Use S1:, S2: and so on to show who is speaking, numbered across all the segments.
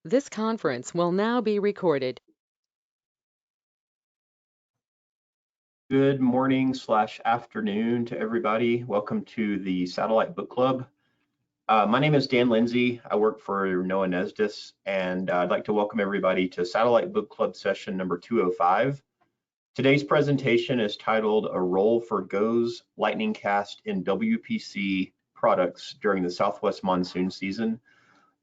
S1: This conference will now be recorded.
S2: Good morning / afternoon to everybody. Welcome to the Satellite Book Club. My name is Dan Lindsay. I work for NOAA NESDIS, and I'd like to welcome everybody to Satellite Book Club session number 205. Today's presentation is titled A Role for GOES LightningCast in WPC Products During the Southwest Monsoon Season.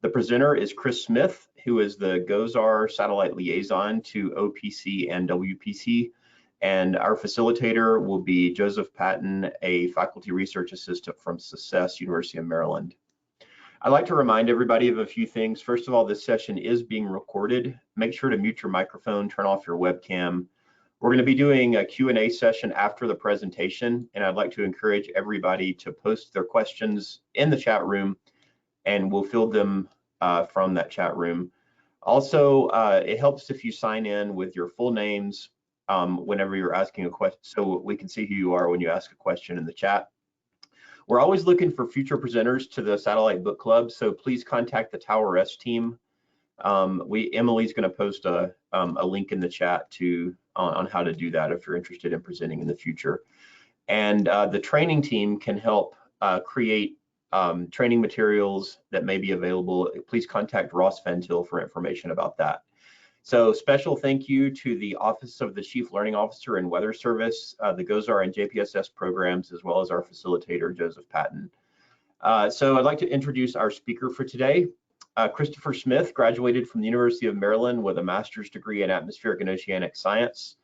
S2: The presenter is Chris Smith, who is the GOES-R Satellite Liaison to OPC and WPC. And our facilitator will be Joseph Patton, a faculty research assistant from CISESS, University of Maryland. I'd like to remind everybody of a few things. First of all, this session is being recorded. Make sure to mute your microphone, turn off your webcam. We're going to be doing a Q&A session after the presentation, and I'd like to encourage everybody to post their questions in the chat room, and we'll field them from that chat room. Also, it helps if you sign in with your full names whenever you're asking a question, so we can see who you are when you ask a question in the chat. We're always looking for future presenters to the Satellite Book Club, so please contact the Tower S team. Emily's going to post a link in the chat on how to do that if you're interested in presenting in the future. And the training team can help create training materials that may be available. Please contact Ross Ventil for information about that. So special thank you to the Office of the Chief Learning Officer and Weather Service, the GOES-R and JPSS programs, as well as our facilitator, Joseph Patton. So I'd like to introduce our speaker for today. Christopher Smith graduated from the University of Maryland with a master's degree in Atmospheric and Oceanic Science.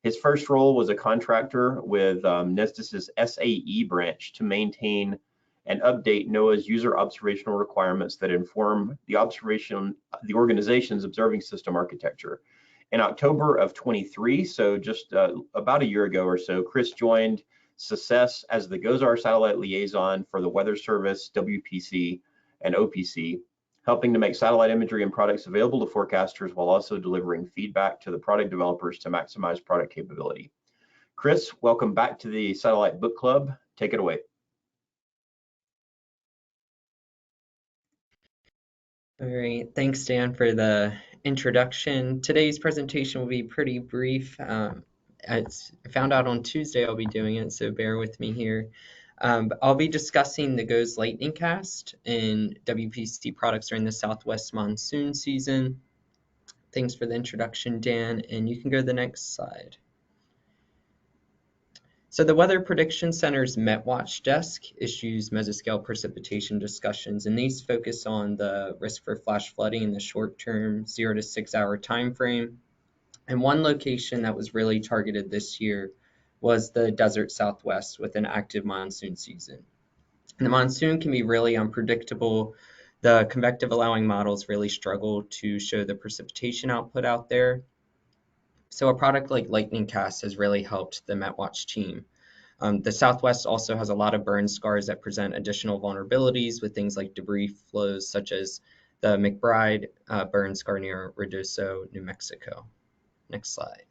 S2: His first role was a contractor with NESDIS's SAE branch to maintain and update NOAA's user observational requirements that inform the organization's observing system architecture. In October of 23, so just about a year ago or so, Chris joined CISESS as the GOES-R Satellite Liaison for the Weather Service, WPC, and OPC, helping to make satellite imagery and products available to forecasters while also delivering feedback to the product developers to maximize product capability. Chris, welcome back to the Satellite Book Club. Take it away.
S3: All right, thanks Dan for the introduction. Today's presentation will be pretty brief. I found out on Tuesday I'll be doing it, so bear with me here. I'll be discussing the GOES LightningCast in WPC products during the Southwest Monsoon season. Thanks for the introduction, Dan, and you can go to the next slide. So the Weather Prediction Center's MetWatch desk issues Mesoscale Precipitation Discussions, and these focus on the risk for flash flooding in the short-term 0 to 6 hour time frame. And one location that was really targeted this year was the desert Southwest with an active monsoon season. And the monsoon can be really unpredictable. The convective allowing models really struggle to show the precipitation output out there. So a product like LightningCast has really helped the MetWatch team. The Southwest also has a lot of burn scars that present additional vulnerabilities with things like debris flows, such as the McBride burn scar near Ruidoso, New Mexico. Next slide.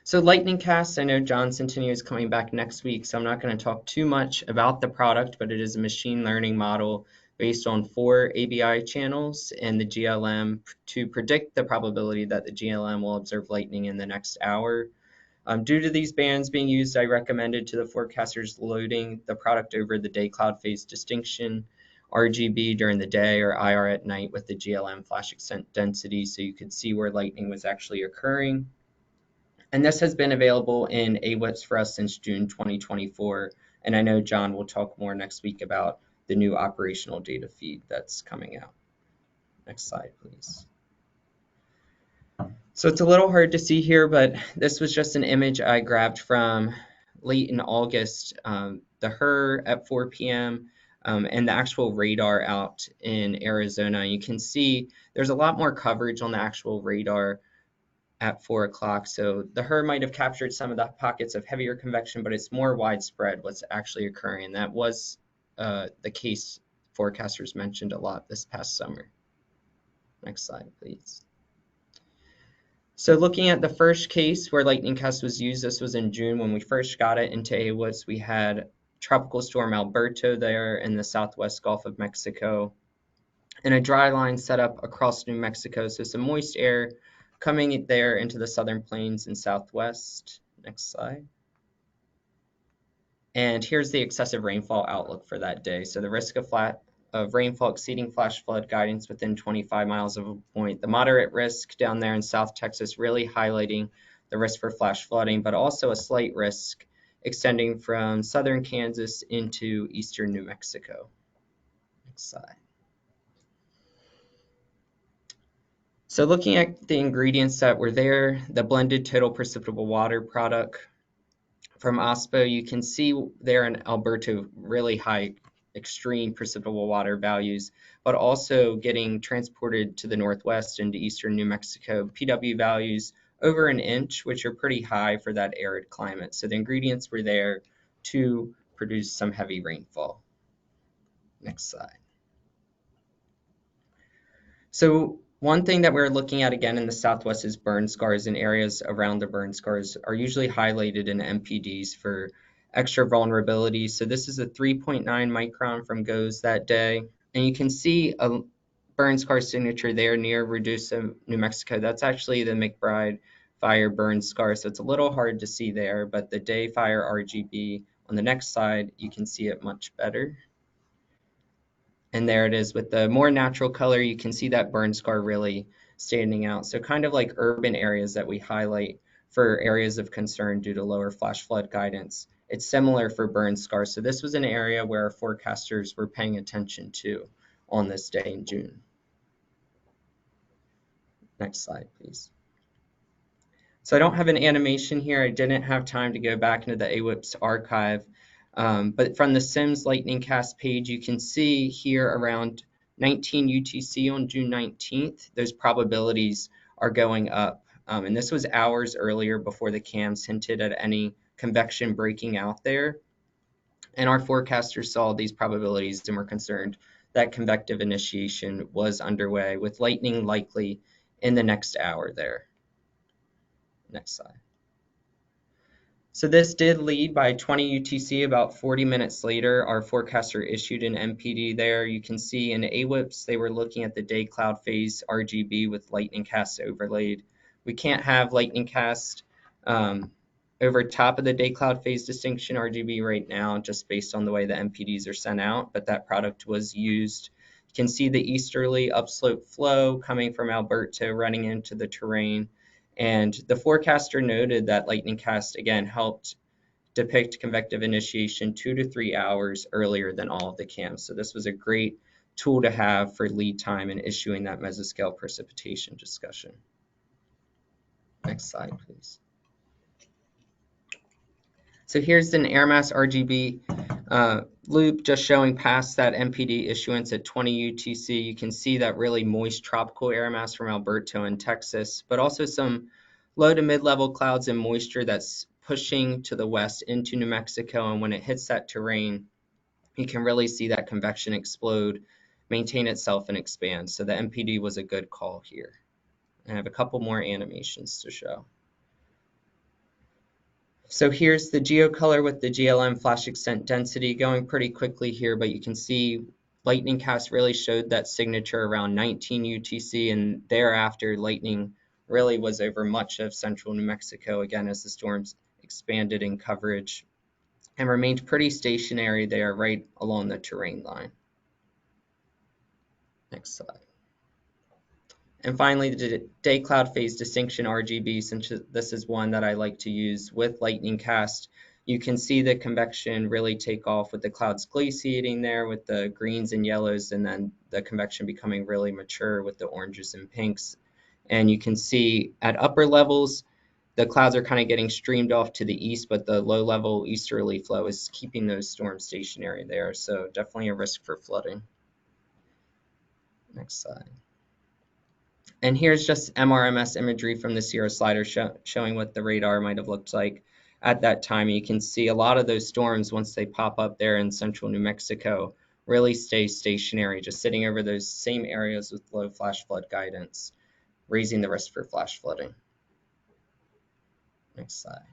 S3: So LightningCast, I know John Centineo is coming back next week, so I'm not going to talk too much about the product, but it is a machine learning model based on 4 ABI channels and the GLM to predict the probability that the GLM will observe lightning in the next hour. Due to these bands being used, I recommended to the forecasters loading the product over the day cloud phase distinction, RGB during the day, or IR at night with the GLM flash extent density, so you could see where lightning was actually occurring. And this has been available in AWIPS for us since June 2024, and I know John will talk more next week about the new operational data feed that's coming out. Next slide, please. So it's a little hard to see here, but this was just an image I grabbed from late in August, the HER at 4 p.m. And the actual radar out in Arizona. You can see there's a lot more coverage on the actual radar at 4 o'clock. So the HER might have captured some of the pockets of heavier convection, but it's more widespread what's actually occurring. And that was the case forecasters mentioned a lot this past summer. Next slide, please. So looking at the first case where LightningCast was used, this was in June when we first got it into AWIPS. We had Tropical Storm Alberto there in the southwest Gulf of Mexico. and a dry line set up across New Mexico. So some moist air coming there into the southern plains and southwest. Next slide. And here's the excessive rainfall outlook for that day. So the risk of rainfall exceeding flash flood guidance within 25 miles of a point. The moderate risk down there in South Texas really highlighting the risk for flash flooding, but also a slight risk extending from southern Kansas into eastern New Mexico. Next slide. So looking at the ingredients that were there, the blended total precipitable water product from OSPO, you can see there in Alberta really high extreme precipitable water values, but also getting transported to the northwest into eastern New Mexico, PW values over an inch, which are pretty high for that arid climate. So the ingredients were there to produce some heavy rainfall. Next slide. So one thing that we're looking at again in the Southwest is burn scars, and areas around the burn scars are usually highlighted in MPDs for extra vulnerability. So this is a 3.9 micron from GOES that day. And you can see a burn scar signature there near Reduce, New Mexico. That's actually the McBride fire burn scar. So it's a little hard to see there, but the day fire RGB on the next slide, you can see it much better. And there it is with the more natural color. You can see that burn scar really standing out. So kind of like urban areas that we highlight for areas of concern due to lower flash flood guidance. It's similar for burn scars. So this was an area where our forecasters were paying attention to on this day in June. Next slide, please. So I don't have an animation here. I didn't have time to go back into the AWIPS archive. But from the SIMS LightningCast page, you can see here around 19 UTC on June 19th, those probabilities are going up. And this was hours earlier before the cams hinted at any convection breaking out there. And our forecasters saw these probabilities and were concerned that convective initiation was underway with lightning likely in the next hour there. Next slide. So this did lead by 20 UTC. About 40 minutes later, our forecaster issued an MPD there. You can see in AWIPS, they were looking at the day cloud phase RGB with LightningCast overlaid. We can't have LightningCast over top of the day cloud phase distinction RGB right now, just based on the way the MPDs are sent out, but that product was used. You can see the easterly upslope flow coming from Alberta running into the terrain. And the forecaster noted that LightningCast, again, helped depict convective initiation 2 to 3 hours earlier than all of the cams. So this was a great tool to have for lead time in issuing that mesoscale precipitation discussion. Next slide, please. So here's an air mass RGB loop just showing past that MPD issuance at 20 UTC. You can see that really moist tropical air mass from Alberta and Texas, but also some low to mid-level clouds and moisture that's pushing to the west into New Mexico. And when it hits that terrain, you can really see that convection explode, maintain itself, and expand. So the MPD was a good call here. And I have a couple more animations to show. So here's the geocolor with the GLM flash extent density going pretty quickly here, but you can see LightningCast really showed that signature around 19 UTC, and thereafter lightning really was over much of central New Mexico, again, as the storms expanded in coverage and remained pretty stationary there right along the terrain line. Next slide. And finally, the day cloud phase distinction RGB, since this is one that I like to use with LightningCast, you can see the convection really take off with the clouds glaciating there with the greens and yellows, and then the convection becoming really mature with the oranges and pinks. And you can see at upper levels, the clouds are kind of getting streamed off to the east, but the low level easterly flow is keeping those storms stationary there. So definitely a risk for flooding. Next slide. And here's just MRMS imagery from the Sierra slider showing what the radar might have looked like at that time. You can see a lot of those storms, once they pop up there in central New Mexico, really stay stationary, just sitting over those same areas with low flash flood guidance, raising the risk for flash flooding. Next slide.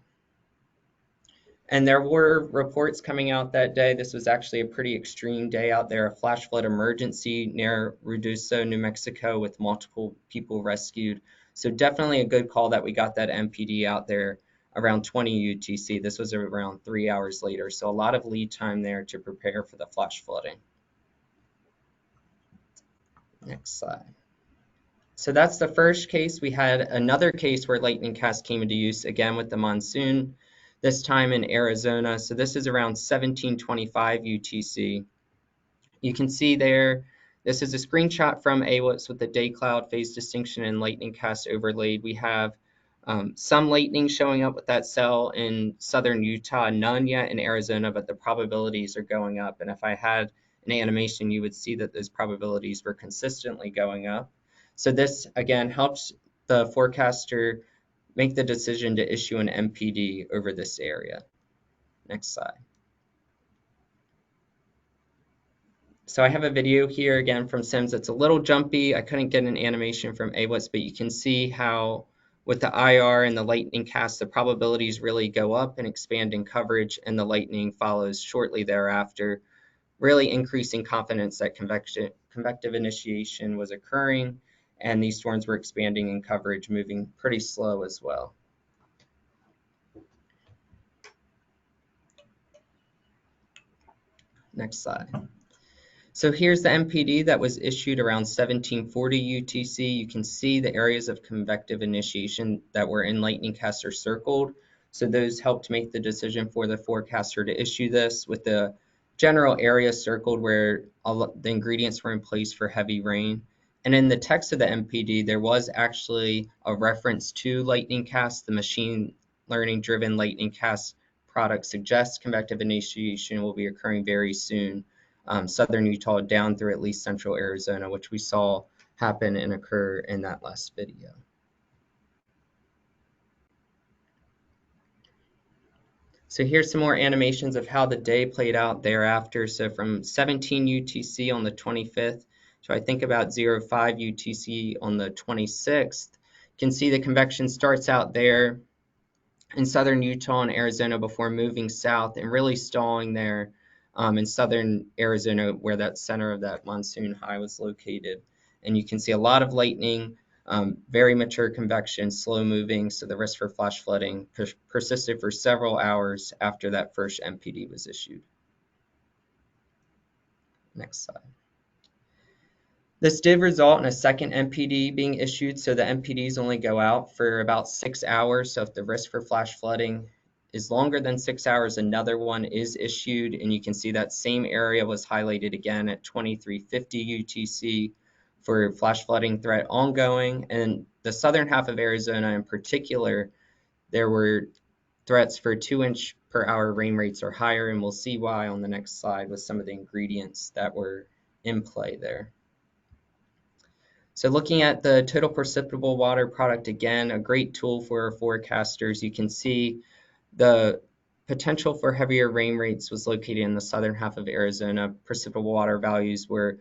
S3: And there were reports coming out that day. This was actually a pretty extreme day out there, a flash flood emergency near Ruidoso, New Mexico, with multiple people rescued. So definitely a good call that we got that MPD out there around 20 UTC. This was around 3 hours later. So a lot of lead time there to prepare for the flash flooding. Next slide. So that's the first case. We had another case where LightningCast came into use again with the monsoon, this time in Arizona. So this is around 1725 UTC. You can see there, this is a screenshot from AWITS with the day cloud phase distinction and LightningCast overlaid. We have some lightning showing up with that cell in southern Utah, none yet in Arizona, but the probabilities are going up. And if I had an animation, you would see that those probabilities were consistently going up. So this, again, helps the forecaster make the decision to issue an MPD over this area. Next slide. So I have a video here again from Sims. It's a little jumpy. I couldn't get an animation from AWITS, but you can see how with the IR and the LightningCast, the probabilities really go up and expand in coverage, and the lightning follows shortly thereafter, really increasing confidence that convective initiation was occurring, and these storms were expanding in coverage, moving pretty slow as well. Next slide. So here's the MPD that was issued around 1740 UTC. You can see the areas of convective initiation that were in LightningCast are circled. So those helped make the decision for the forecaster to issue this, with the general area circled where the ingredients were in place for heavy rain. And in the text of the MPD, there was actually a reference to LightningCast. The machine learning driven LightningCast product suggests convective initiation will be occurring very soon. Southern Utah down through at least central Arizona, which we saw happen and occur in that last video. So here's some more animations of how the day played out thereafter. So from 17 UTC on the 25th to I think about 05 UTC on the 26th, you can see the convection starts out there in southern Utah and Arizona before moving south and really stalling there in southern Arizona, where that center of that monsoon high was located. And you can see a lot of lightning, very mature convection, slow moving, so the risk for flash flooding persisted for several hours after that first MPD was issued. Next slide. This did result in a second MPD being issued, so the MPDs only go out for about 6 hours. So if the risk for flash flooding is longer than 6 hours, another one is issued, and you can see that same area was highlighted again at 2350 UTC for flash flooding threat ongoing. And the southern half of Arizona in particular, there were threats for 2-inch per hour rain rates or higher, and we'll see why on the next slide with some of the ingredients that were in play there. So looking at the total precipitable water product, again, a great tool for our forecasters. You can see the potential for heavier rain rates was located in the southern half of Arizona. Precipitable water values were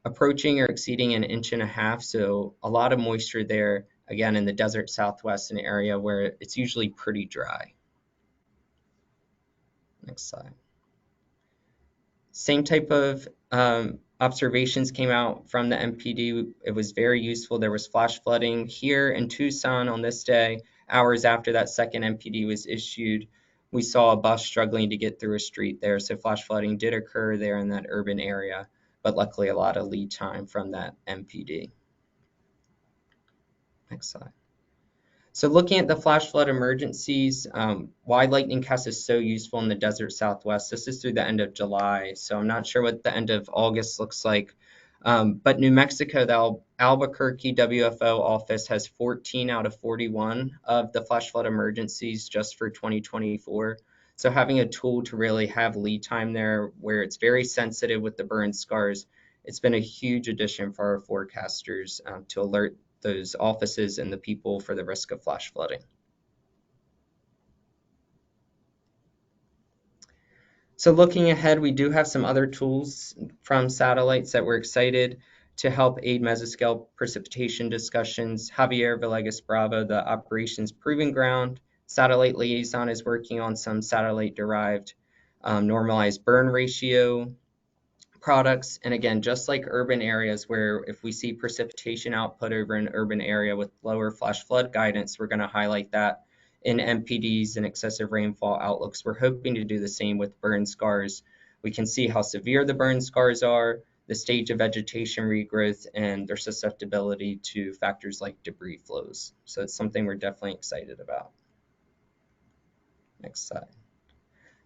S3: approaching or exceeding 1.5 inches, so a lot of moisture there, again, in the desert southwest, an area where it's usually pretty dry. Next slide. Same type of observations came out from the MPD. It was very useful. There was flash flooding here in Tucson on this day. Hours after that second MPD was issued, we saw a bus struggling to get through a street there. So flash flooding did occur there in that urban area, but luckily a lot of lead time from that MPD. Next slide. So looking at the flash flood emergencies, why LightningCast is so useful in the desert southwest, this is through the end of July, so I'm not sure what the end of August looks like. But New Mexico, the Albuquerque WFO office has 14 out of 41 of the flash flood emergencies just for 2024. So having a tool to really have lead time there where it's very sensitive with the burn scars, it's been a huge addition for our forecasters to alert those offices and the people for the risk of flash flooding. So looking ahead, we do have some other tools from satellites that we're excited to help aid Mesoscale Precipitation Discussions. Javier Villegas Bravo, the Operations Proving Ground Satellite Liaison is working on some satellite-derived normalized burn ratio products. And again, just like urban areas where if we see precipitation output over an urban area with lower flash flood guidance, we're going to highlight that in MPDs and excessive rainfall outlooks. We're hoping to do the same with burn scars. We can see how severe the burn scars are, the stage of vegetation regrowth, and their susceptibility to factors like debris flows. So it's something we're definitely excited about. Next slide.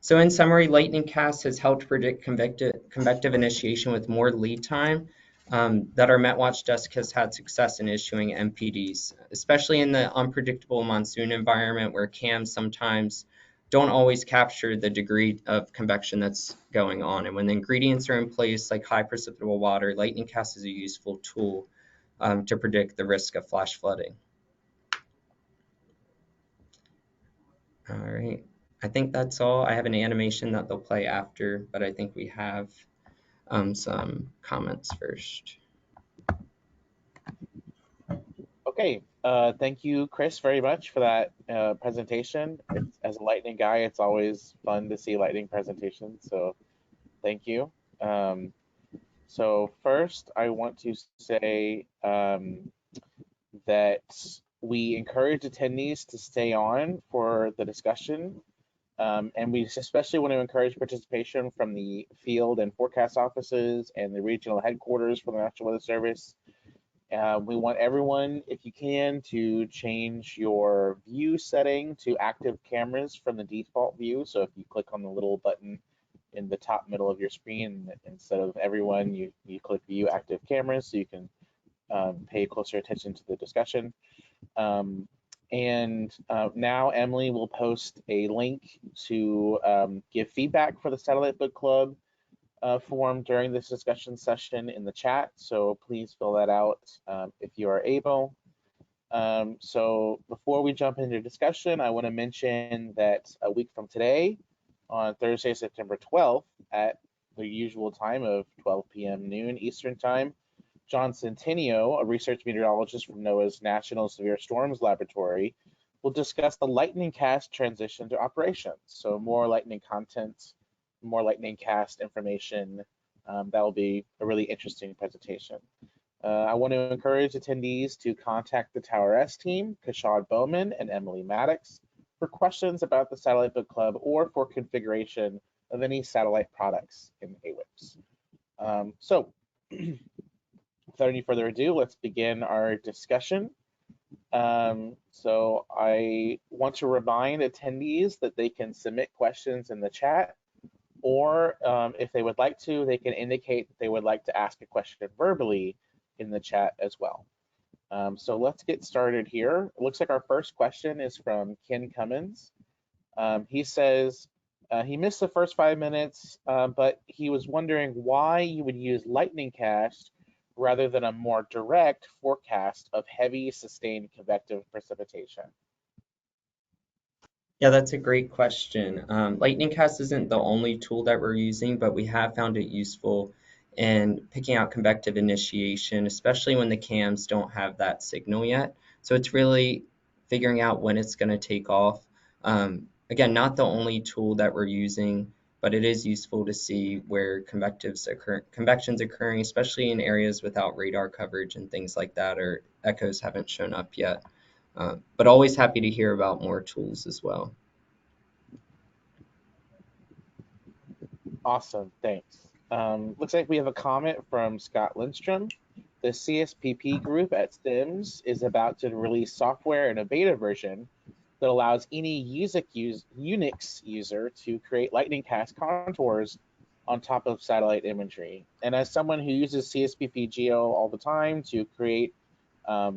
S3: So in summary, LightningCast has helped predict convective initiation with more lead time that our MetWatch desk has had success in issuing MPDs, especially in the unpredictable monsoon environment where CAMs sometimes don't always capture the degree of convection that's going on. And when the ingredients are in place, like high precipitable water, LightningCast is a useful tool to predict the risk of flash flooding. All right. I think that's all. I have an animation that they'll play after, but I think we have some comments first.
S4: Okay, thank you, Chris, very much for that presentation. As a lightning guy, it's always fun to see lightning presentations, so thank you. So first, I want to say that we encourage attendees to stay on for the discussion. And we especially want to encourage participation from the field and forecast offices and the regional headquarters for the National Weather Service. We want everyone, if you can, to change your view setting to active cameras from the default view. So if you click on the little button in the top middle of your screen, instead of everyone, you click view active cameras so you can pay closer attention to the discussion. Now Emily will post a link to give feedback for the Satellite Book Club form during this discussion session in the chat. So please fill that out if you are able. So before we jump into discussion, I want to mention that a week from today, on Thursday, September 12th, at the usual time of 12 p.m. noon Eastern Time, John Centennial, a research meteorologist from NOAA's National Severe Storms Laboratory, will discuss the LightningCast transition to operations. So more lightning content, more LightningCast information. That will be a really interesting presentation. I want to encourage attendees to contact the Tower S team, Kashad Bowman and Emily Maddox, for questions about the Satellite Book Club or for configuration of any satellite products in AWIPS. So without any further ado, let's begin our discussion. So I want to remind attendees that they can submit questions in the chat, or if they would like to, they can indicate that they would like to ask a question verbally in the chat as well. So let's get started here. It looks like our first question is from Ken Cummins. He says he missed the first 5 minutes, but he was wondering why you would use LightningCast rather than a more direct forecast of heavy sustained convective precipitation.
S3: Yeah, that's a great question. LightningCast isn't the only tool that we're using, but we have found it useful in picking out convective initiation, especially when the CAMs don't have that signal yet. So it's really figuring out when it's going to take off. Again, not the only tool that we're using, but it is useful to see where convection's occurring, especially in areas without radar coverage and things like that, or echoes haven't shown up yet. But always happy to hear about more tools as well.
S4: Awesome, thanks. Looks like we have a comment from Scott Lindstrom. The CSPP group at STEMS is about to release software in a beta version that allows any Unix user to create LightningCast contours on top of satellite imagery. And as someone who uses CSPP Geo all the time to create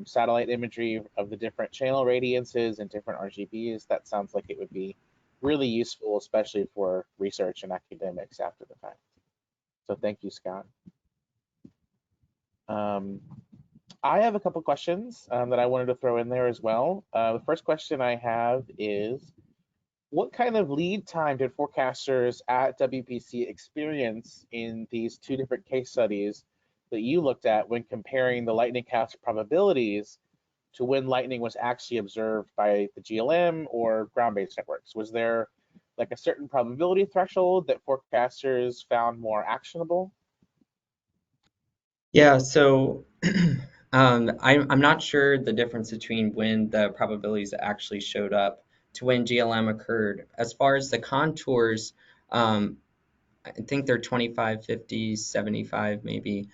S4: satellite imagery of the different channel radiances and different RGBs, that sounds like it would be really useful, especially for research and academics after the fact. So thank you, Scott. I have a couple questions that I wanted to throw in there as well. The first question I have is, what kind of lead time did forecasters at WPC experience in these two different case studies that you looked at when comparing the LightningCast probabilities to when lightning was actually observed by the GLM or ground-based networks? Was there like a certain probability threshold that forecasters found more actionable?
S3: Yeah, so I'm not sure the difference between when the probabilities actually showed up to when GLM occurred. As far as the contours, I think they're 25, 50, 75 maybe.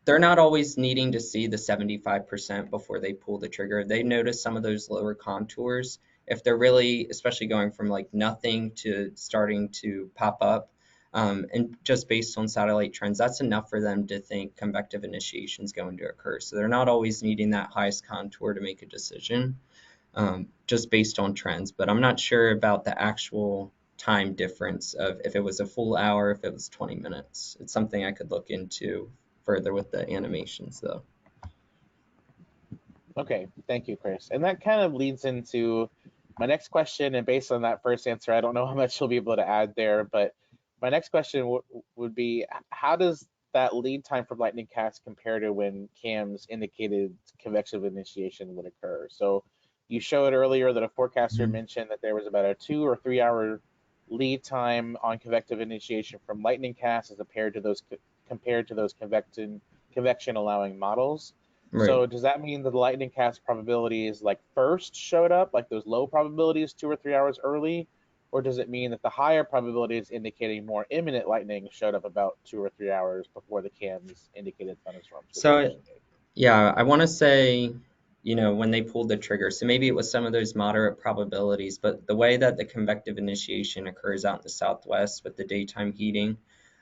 S3: They're not always needing to see the 75% before they pull the trigger. They notice some of those lower contours. If they're really, especially going from like nothing to starting to pop up, and just based on satellite trends, that's enough for them to think convective initiation is going to occur. So they're not always needing that highest contour to make a decision, just based on trends. But I'm not sure about the actual time difference of if it was a full hour, if it was 20 minutes. It's something I could look into further with the animations though.
S4: Okay, thank you, Chris. And that kind of leads into my next question. And based on that first answer, I don't know how much you'll be able to add there, but my next question would be, how does that lead time for LightningCast compare to when CAMS indicated convective initiation would occur? So you showed earlier that a forecaster mentioned that there was about a 2 or 3 hour lead time on convective initiation from LightningCast as compared to those convection allowing models.
S3: Right.
S4: So does that mean that the LightningCast probabilities like first showed up, like those low probabilities 2 or 3 hours early? Or does it mean that the higher probabilities indicating more imminent lightning showed up about 2 or 3 hours before the CAMs indicated thunderstorms?
S3: So yeah, I want to say, when they pulled the trigger, so maybe it was some of those moderate probabilities, but the way that the convective initiation occurs out in the Southwest with the daytime heating,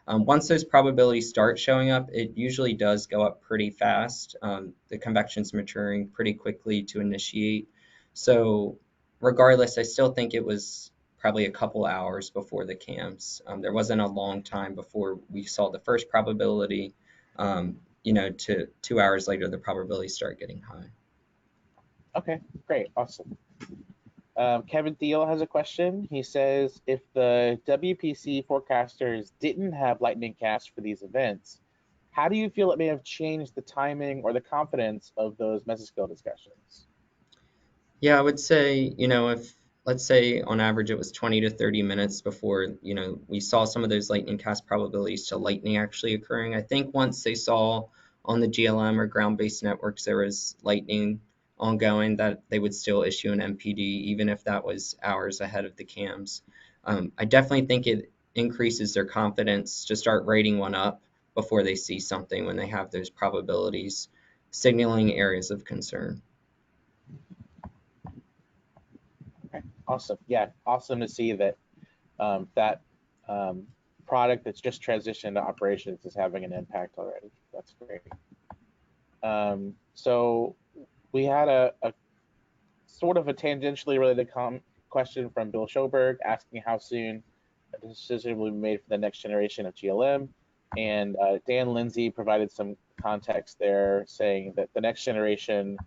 S3: once those probabilities start showing up, it usually does go up pretty fast. The convection's maturing pretty quickly to initiate. So regardless, I still think it was probably a couple hours before the CAMs. There wasn't a long time before we saw the first probability. To 2 hours later, the probabilities start getting high.
S4: Okay, great, awesome. Kevin Thiel has a question. He says, if the WPC forecasters didn't have LightningCast for these events, how do you feel it may have changed the timing or the confidence of those mesoscale discussions?
S3: Yeah, I would say, if let's say on average it was 20 to 30 minutes before, we saw some of those LightningCast probabilities to lightning actually occurring. I think once they saw on the GLM or ground-based networks there was lightning ongoing, that they would still issue an MPD, even if that was hours ahead of the CAMs. I definitely think it increases their confidence to start writing one up before they see something when they have those probabilities signaling areas of concern.
S4: Okay, awesome. Yeah, awesome to see that that product that's just transitioned to operations is having an impact already. That's great. So we had a sort of a tangentially related question from Bill Schoberg asking how soon a decision will be made for the next generation of GLM. And Dan Lindsay provided some context there saying that the next generation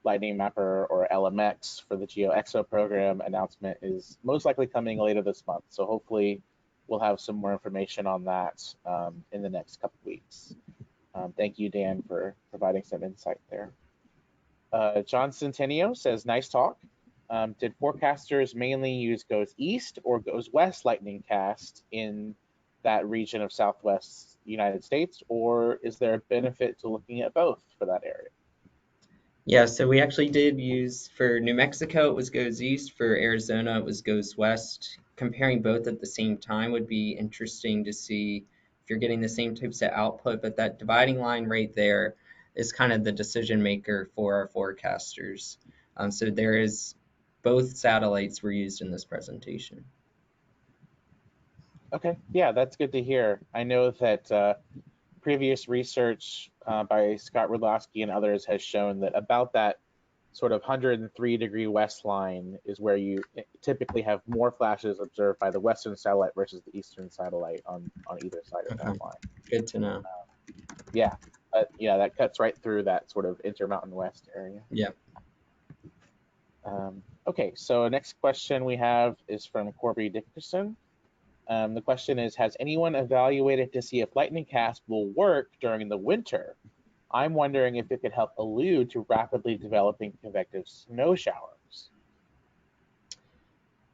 S4: Lightning Mapper or LMX for the GeoXO program announcement is most likely coming later this month. So hopefully we'll have some more information on that in the next couple of weeks. Thank you, Dan, for providing some insight there. John Centennial says, nice talk. Did forecasters mainly use GOES-East or GOES-West LightningCast in that region of Southwest United States, or is there a benefit to looking at both for that area?
S3: Yeah, so we actually did use, for New Mexico, it was GOES-East. For Arizona, it was GOES-West. Comparing both at the same time would be interesting to see if you're getting the same types of output, but that dividing line right there is kind of the decision maker for our forecasters. So there is, both satellites were used in this presentation.
S4: Okay, yeah, that's good to hear. I know that previous research by Scott Rudlowski and others has shown that about that sort of 103-degree west line is where you typically have more flashes observed by the western satellite versus the eastern satellite on either side of that line.
S3: Good to know.
S4: Yeah, that cuts right through that sort of Intermountain West area.
S3: Yeah.
S4: Okay, so next question we have is from Corby Dickerson. The question is, has anyone evaluated to see if LightningCast will work during the winter I'm wondering if it could help allude to rapidly developing convective snow showers.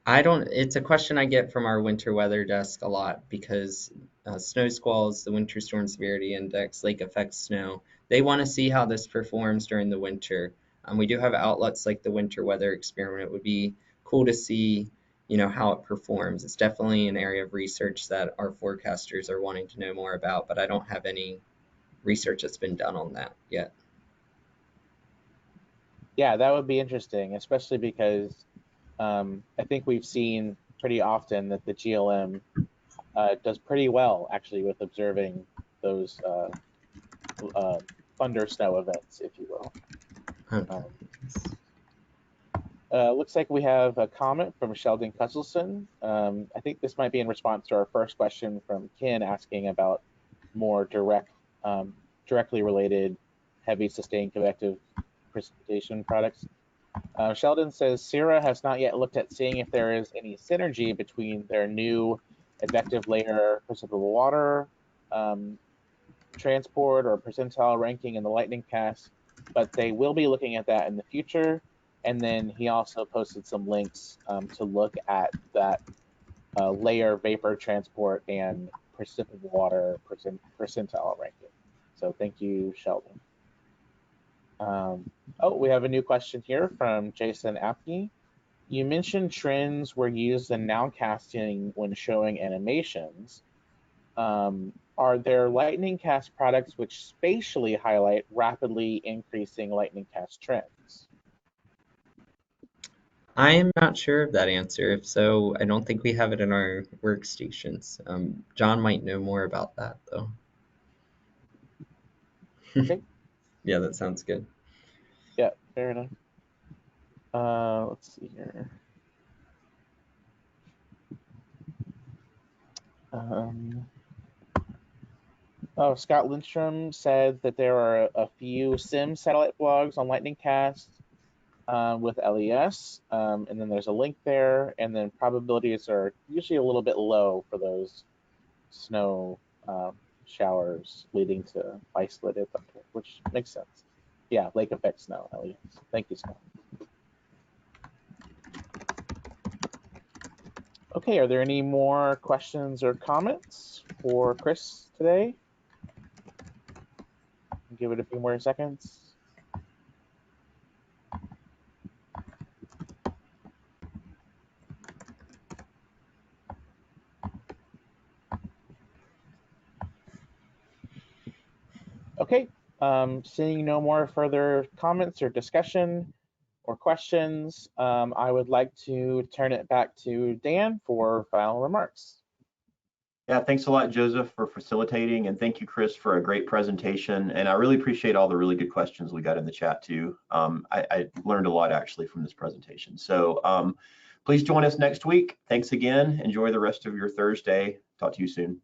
S3: It's a question I get from our winter weather desk a lot because snow squalls, the winter storm severity index, lake effect snow, they want to see how this performs during the winter. We do have outlets like the winter weather experiment. It would be cool to see, how it performs. It's definitely an area of research that our forecasters are wanting to know more about, but I don't have any research that's been done on that yet.
S4: Yeah, that would be interesting, especially because I think we've seen pretty often that the GLM does pretty well actually with observing those thunder snow events, if you will.
S3: Okay.
S4: Looks like we have a comment from Sheldon Cusselson. I think this might be in response to our first question from Ken asking about more directly related heavy sustained convective precipitation products. Sheldon says CIRA has not yet looked at seeing if there is any synergy between their new advective layer precipitable water transport or percentile ranking in the LightningCast, but they will be looking at that in the future. And then he also posted some links to look at that layer vapor transport and precipitable water percentile ranking. So thank you, Sheldon. We have a new question here from Jason Apke. You mentioned trends were used in nowcasting when showing animations. Are there LightningCast products which spatially highlight rapidly increasing LightningCast trends?
S3: I am not sure of that answer. If so, I don't think we have it in our workstations. John might know more about that, though.
S4: Okay.
S3: Yeah, that sounds good.
S4: Yeah, fair enough. Let's see here. Scott Lindstrom said that there are a few sim satellite blogs on LightningCast with LES, and then there's a link there, and then probabilities are usually a little bit low for those snow showers leading to isolated thunder, which makes sense. Yeah, lake effect snow, LES. Thank you, Scott. Okay, are there any more questions or comments for Chris today? Give it a few more seconds. Okay, seeing no more further comments or discussion or questions, I would like to turn it back to Dan for final remarks.
S2: Yeah, thanks a lot, Joseph, for facilitating, and thank you, Chris, for a great presentation. And I really appreciate all the really good questions we got in the chat too. I learned a lot actually from this presentation. So please join us next week. Thanks again. Enjoy the rest of your Thursday. Talk to you soon.